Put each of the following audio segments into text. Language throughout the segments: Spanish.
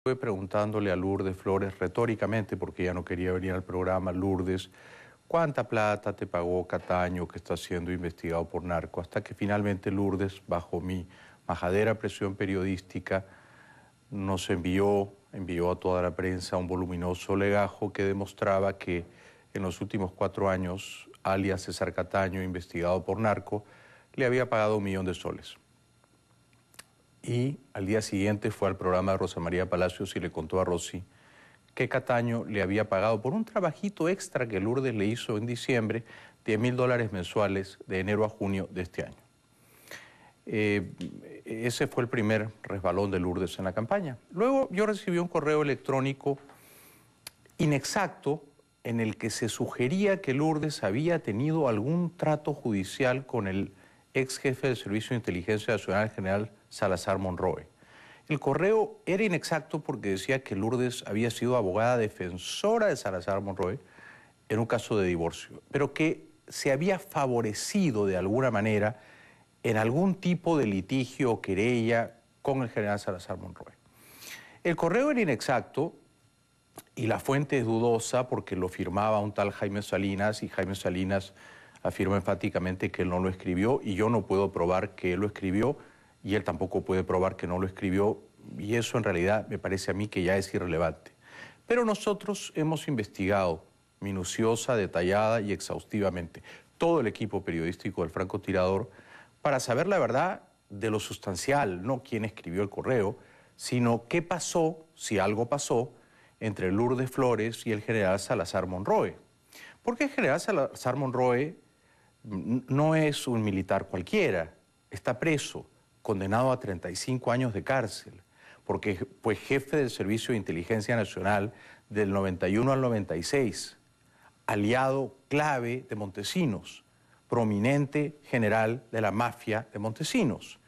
Estuve preguntándole a Lourdes Flores retóricamente, porque ella no quería venir al programa. Lourdes, ¿cuánta plata te pagó Cataño, que está siendo investigado por narco? Hasta que finalmente Lourdes, bajo mi majadera presión periodística, nos envió a toda la prensa un voluminoso legajo que demostraba que en los últimos 4 años, alias César Cataño, investigado por narco, le había pagado $1.000.000. Y al día siguiente fue al programa de Rosa María Palacios y le contó a Rosy que Cataño le había pagado por un trabajito extra que Lourdes le hizo en diciembre, $10.000 mensuales de enero a junio de este año. Ese fue el primer resbalón de Lourdes en la campaña. Luego yo recibí un correo electrónico inexacto en el que se sugería que Lourdes había tenido algún trato judicial con el ex jefe del Servicio de Inteligencia Nacional, general Salazar Monroe. El correo era inexacto porque decía que Lourdes había sido abogada defensora de Salazar Monroe en un caso de divorcio, pero que se había favorecido de alguna manera en algún tipo de litigio o querella con el general Salazar Monroe. El correo era inexacto y la fuente es dudosa porque lo firmaba un tal Jaime Salinas, y Jaime Salinas afirma enfáticamente que él no lo escribió, y yo no puedo probar que él lo escribió, y él tampoco puede probar que no lo escribió, y eso en realidad me parece a mí que ya es irrelevante. Pero nosotros hemos investigado minuciosa, detallada y exhaustivamente todo el equipo periodístico del francotirador para saber la verdad de lo sustancial, no quién escribió el correo, sino qué pasó, si algo pasó, entre Lourdes Flores y el general Salazar Monroe. Porque el general Salazar Monroe no es un militar cualquiera, está preso, condenado a 35 años de cárcel, porque fue jefe del Servicio de Inteligencia Nacional del 91 al 96, aliado clave de Montesinos, prominente general de la mafia de Montesinos.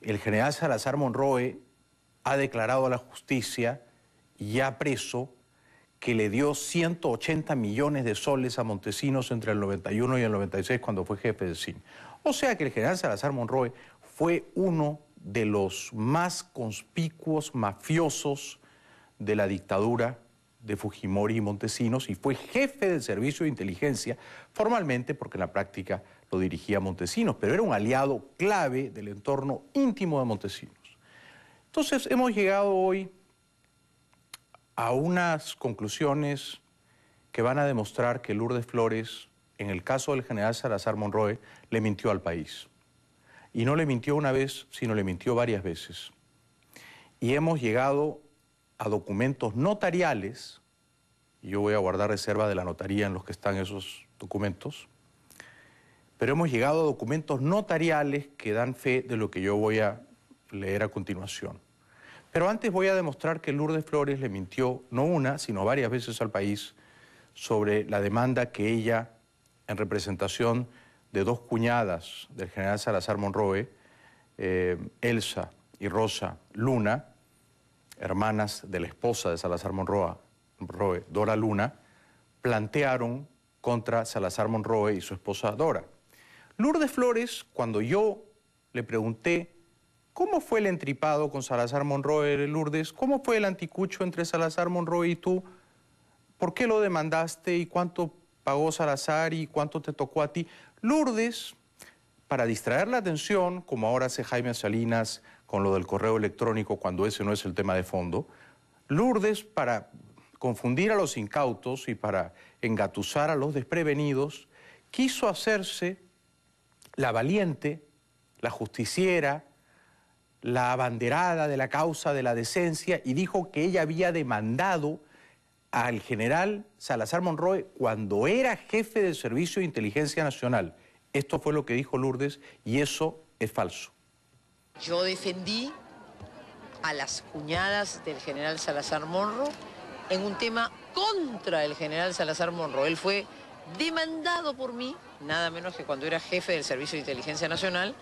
El general Salazar Monroe ha declarado a la justicia, ya preso, que le dio 180 millones de soles a Montesinos entre el 91 y el 96 cuando fue jefe del CIN. O sea que el general Salazar Monroe fue uno de los más conspicuos mafiosos de la dictadura de Fujimori y Montesinos, y fue jefe del Servicio de Inteligencia formalmente porque en la práctica lo dirigía Montesinos, pero era un aliado clave del entorno íntimo de Montesinos. Entonces hemos llegado hoy a unas conclusiones que van a demostrar que Lourdes Flores, en el caso del general Salazar Monroe, le mintió al país. Y no le mintió una vez, sino le mintió varias veces. Y hemos llegado a documentos notariales, y yo voy a guardar reserva de la notaría en los que están esos documentos, pero hemos llegado a documentos notariales que dan fe de lo que yo voy a leer a continuación. Pero antes voy a demostrar que Lourdes Flores le mintió no una, sino varias veces al país sobre la demanda que ella, en representación de 2 cuñadas del general Salazar Monroe, Elsa y Rosa Luna, hermanas de la esposa de Salazar Monroe, Dora Luna, plantearon contra Salazar Monroe y su esposa Dora. Lourdes Flores, cuando yo le pregunté ¿cómo fue el entripado con Salazar Monroe, Lourdes? ¿Cómo fue el anticucho entre Salazar Monroe y tú? ¿Por qué lo demandaste y cuánto pagó Salazar y cuánto te tocó a ti? Lourdes, para distraer la atención, como ahora hace Jaime Salinas con lo del correo electrónico cuando ese no es el tema de fondo, Lourdes, para confundir a los incautos y para engatusar a los desprevenidos, quiso hacerse la valiente, la justiciera, la abanderada de la causa de la decencia, y dijo que ella había demandado al general Salazar Monroe cuando era jefe del Servicio de Inteligencia Nacional. Esto fue lo que dijo Lourdes y eso es falso. Yo defendí a las cuñadas del general Salazar Monroe en un tema contra el general Salazar Monroe. Él fue demandado por mí, nada menos que cuando era jefe del Servicio de Inteligencia Nacional,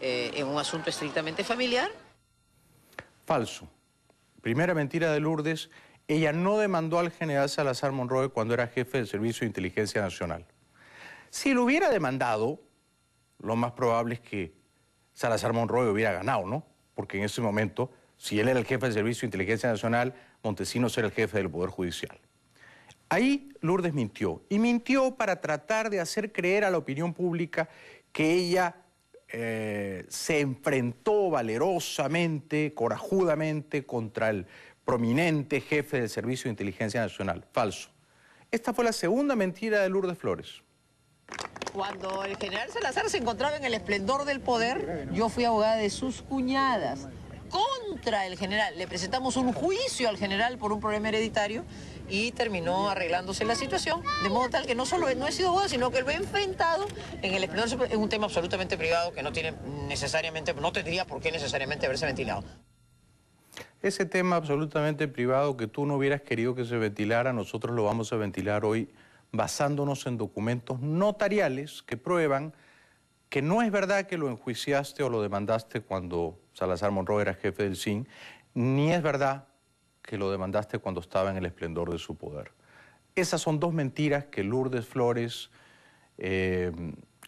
en un asunto estrictamente familiar. Falso. Primera mentira de Lourdes, ella no demandó al general Salazar Monroe cuando era jefe del Servicio de Inteligencia Nacional. Si lo hubiera demandado, lo más probable es que Salazar Monroe hubiera ganado, ¿no? Porque en ese momento Si él era el jefe del Servicio de Inteligencia Nacional, Montesinos era el jefe del Poder Judicial. Ahí Lourdes mintió, y mintió para tratar de hacer creer a la opinión pública que ella se enfrentó valerosamente, corajudamente contra el prominente jefe del Servicio de Inteligencia Nacional. Falso. Esta fue la segunda mentira de Lourdes Flores. Cuando el general Salazar se encontraba en el esplendor del poder, yo fui abogada de sus cuñadas contra el general. Le presentamos un juicio al general por un problema hereditario y terminó arreglándose la situación, de modo tal que no solo no he sido abogada, sino que lo he enfrentado en el esplendor. Es un tema absolutamente privado que no tiene necesariamente, no tendría por qué necesariamente haberse ventilado. Ese tema absolutamente privado que tú no hubieras querido que se ventilara, nosotros lo vamos a ventilar hoy basándonos en documentos notariales que prueban que no es verdad que lo enjuiciaste o lo demandaste cuando Salazar Monroe era jefe del SIN, ni es verdad que lo demandaste cuando estaba en el esplendor de su poder. Esas son dos mentiras que Lourdes Flores,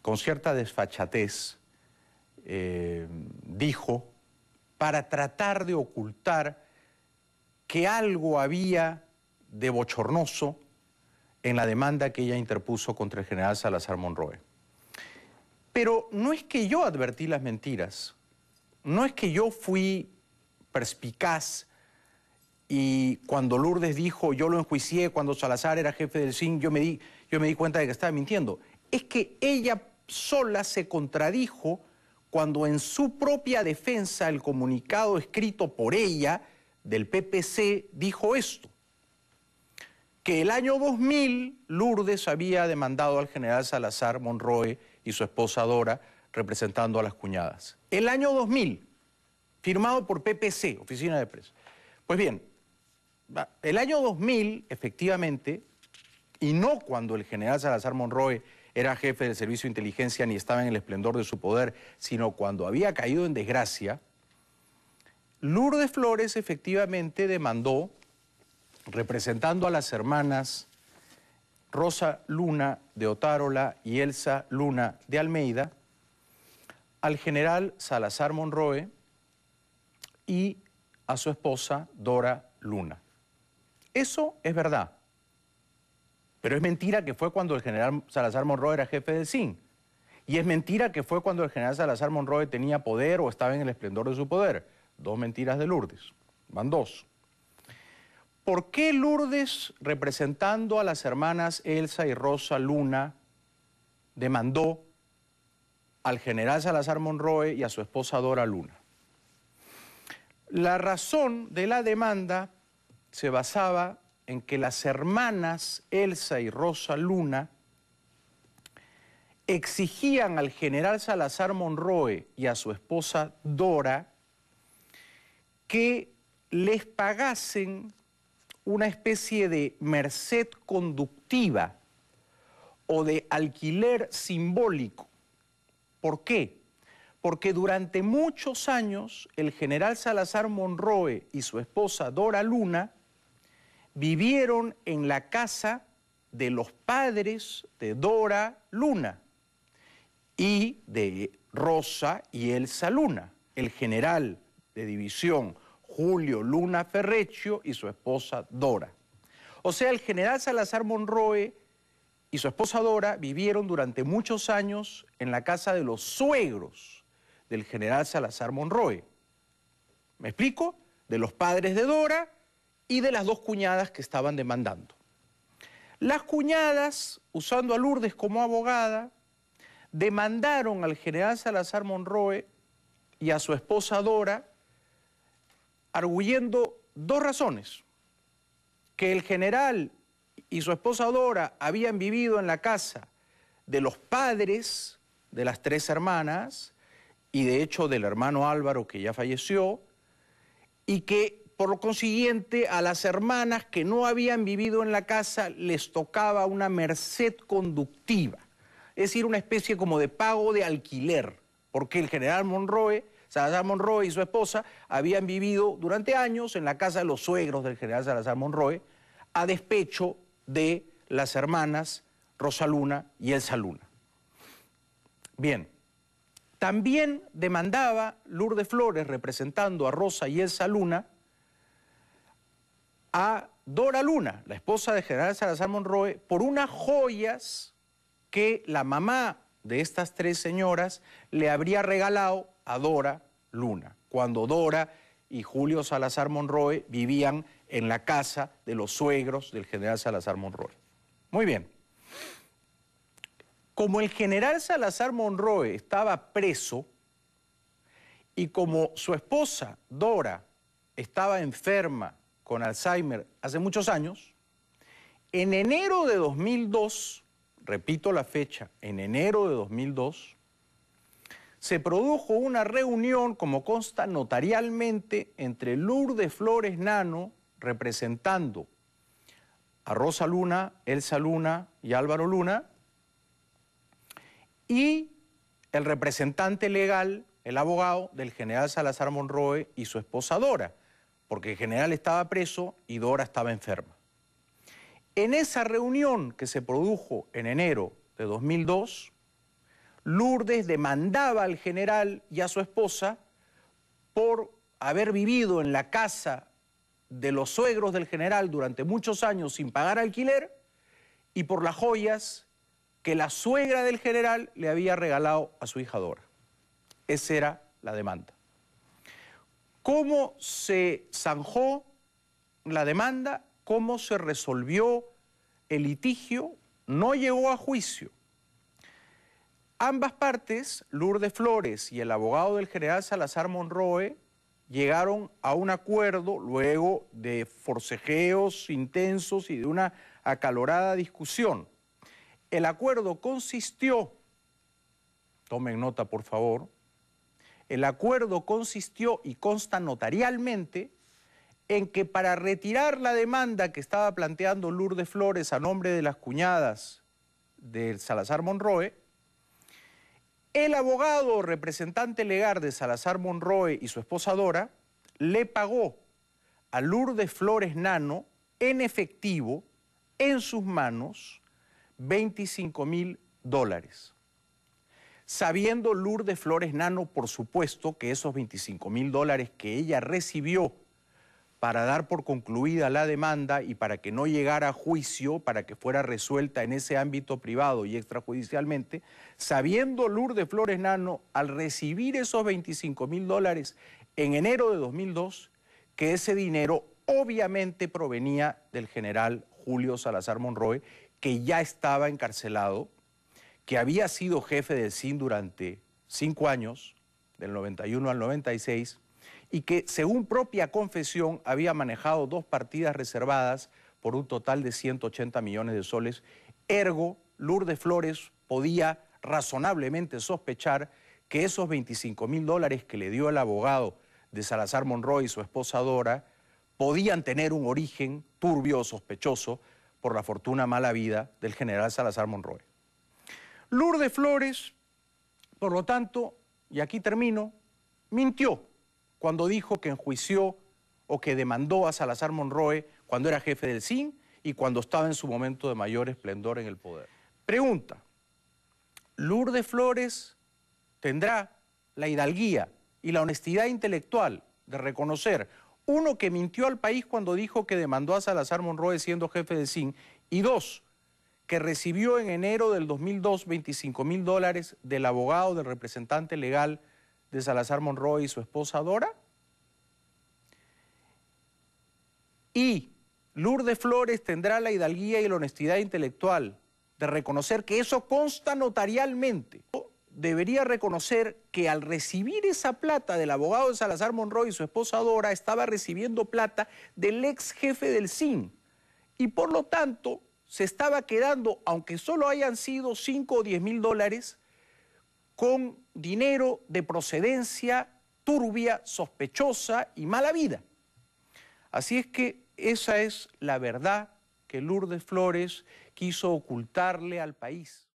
con cierta desfachatez, dijo para tratar de ocultar que algo había de bochornoso en la demanda que ella interpuso contra el general Salazar Monroe. Pero no es que yo advertí las mentiras, no es que yo fui perspicaz y cuando Lourdes dijo yo lo enjuicié cuando Salazar era jefe del SIN, yo me di cuenta de que estaba mintiendo. Es que ella sola se contradijo cuando en su propia defensa el comunicado escrito por ella del PPC dijo esto, que el año 2000 Lourdes había demandado al general Salazar Monroe y su esposa Dora representando a las cuñadas. El año 2000, firmado por PPC, Oficina de Prensa. Pues bien, el año 2000, efectivamente, y no cuando el general Salazar Monroe era jefe del Servicio de Inteligencia ni estaba en el esplendor de su poder, sino cuando había caído en desgracia, Lourdes Flores efectivamente demandó, representando a las hermanas Rosa Luna de Otárola y Elsa Luna de Almeida, al general Salazar Monroe y a su esposa Dora Luna. Eso es verdad, pero es mentira que fue cuando el general Salazar Monroe era jefe del SIN. Y es mentira que fue cuando el general Salazar Monroe tenía poder o estaba en el esplendor de su poder. Dos mentiras de Lourdes, van dos. ¿Por qué Lourdes, representando a las hermanas Elsa y Rosa Luna, demandó al general Salazar Monroe y a su esposa Dora Luna? La razón de la demanda se basaba en que las hermanas Elsa y Rosa Luna exigían al general Salazar Monroe y a su esposa Dora que les pagasen una especie de merced conductiva o de alquiler simbólico. ¿Por qué? Porque durante muchos años el general Salazar Monroe y su esposa Dora Luna vivieron en la casa de los padres de Dora Luna y de Rosa y Elsa Luna, el general de división Julio Luna Ferreccio y su esposa Dora. O sea, el general Salazar Monroe y su esposa Dora vivieron durante muchos años en la casa de los suegros del general Salazar Monroe. ¿Me explico? De los padres de Dora y de las dos cuñadas que estaban demandando. Las cuñadas, usando a Lourdes como abogada, demandaron al general Salazar Monroe y a su esposa Dora arguyendo dos razones: que el general y su esposa Dora habían vivido en la casa de los padres de las tres hermanas y de hecho del hermano Álvaro, que ya falleció, y que por lo consiguiente a las hermanas que no habían vivido en la casa les tocaba una merced conductiva, es decir, una especie como de pago de alquiler, porque el general Salazar Monroe y su esposa habían vivido durante años en la casa de los suegros del general Salazar Monroe, a despecho de las hermanas Rosa Luna y Elsa Luna. Bien, También demandaba Lourdes Flores, representando a Rosa y Elsa Luna, a Dora Luna, la esposa del general Salazar Monroe, por unas joyas que la mamá de estas tres señoras le habría regalado a Dora Luna, cuando Dora y Julio Salazar Monroe vivían en la casa de los suegros del general Salazar Monroe. Muy bien. Como el general Salazar Monroe estaba preso y como su esposa Dora estaba enferma con Alzheimer hace muchos años, en enero de 2002, repito la fecha, en enero de 2002, se produjo una reunión, como consta notarialmente, entre Lourdes Flores Nano, representando a Rosa Luna, Elsa Luna y Álvaro Luna, y el representante legal, el abogado del general Salazar Monroe y su esposa Dora, porque el general estaba preso y Dora estaba enferma. En esa reunión que se produjo en enero de 2002, Lourdes demandaba al general y a su esposa por haber vivido en la casa de los suegros del general durante muchos años sin pagar alquiler y por las joyas que la suegra del general le había regalado a su hija Dora. Esa era la demanda. ¿Cómo se zanjó la demanda? ¿Cómo se resolvió el litigio? No llegó a juicio. Ambas partes, Lourdes Flores y el abogado del general Salazar Monroe, llegaron a un acuerdo luego de forcejeos intensos y de una acalorada discusión. El acuerdo consistió, tomen nota por favor, el acuerdo consistió y consta notarialmente en que para retirar la demanda que estaba planteando Lourdes Flores a nombre de las cuñadas del Salazar Monroe, el abogado representante legal de Salazar Monroe y su esposa Dora le pagó a Lourdes Flores Nano en efectivo, en sus manos, $25.000. Sabiendo Lourdes Flores Nano, por supuesto, que esos $25.000 que ella recibió para dar por concluida la demanda y para que no llegara a juicio, para que fuera resuelta en ese ámbito privado y extrajudicialmente, sabiendo Lourdes Flores Nano, al recibir esos $25.000 en enero de 2002, que ese dinero obviamente provenía del general Julio Salazar Monroe, que ya estaba encarcelado, que había sido jefe del SIN durante 5 años, del 91 al 96, y que, según propia confesión, había manejado 2 partidas reservadas por un total de 180 millones de soles. Ergo, Lourdes Flores podía razonablemente sospechar que esos $25.000 que le dio el abogado de Salazar Monroe y su esposa Dora podían tener un origen turbio o sospechoso por la fortuna mala vida del general Salazar Monroe. Lourdes Flores, por lo tanto, y aquí termino, mintió cuando dijo que enjuició o que demandó a Salazar Monroe cuando era jefe del SIN y cuando estaba en su momento de mayor esplendor en el poder. Pregunta, ¿Lourdes Flores tendrá la hidalguía y la honestidad intelectual de reconocer, uno, que mintió al país cuando dijo que demandó a Salazar Monroe siendo jefe del SIN, y 2, que recibió en enero del 2002 $25.000 del abogado del representante legal de Salazar Monroe y su esposa Dora? Y Lourdes Flores tendrá la hidalguía y la honestidad intelectual de reconocer que eso consta notarialmente. Debería reconocer que al recibir esa plata del abogado de Salazar Monroe y su esposa Dora, estaba recibiendo plata del ex jefe del SIN. Y por lo tanto, se estaba quedando, aunque solo hayan sido $5 o $10.000, con dinero de procedencia turbia, sospechosa y mala vida. Así es que esa es la verdad que Lourdes Flores quiso ocultarle al país.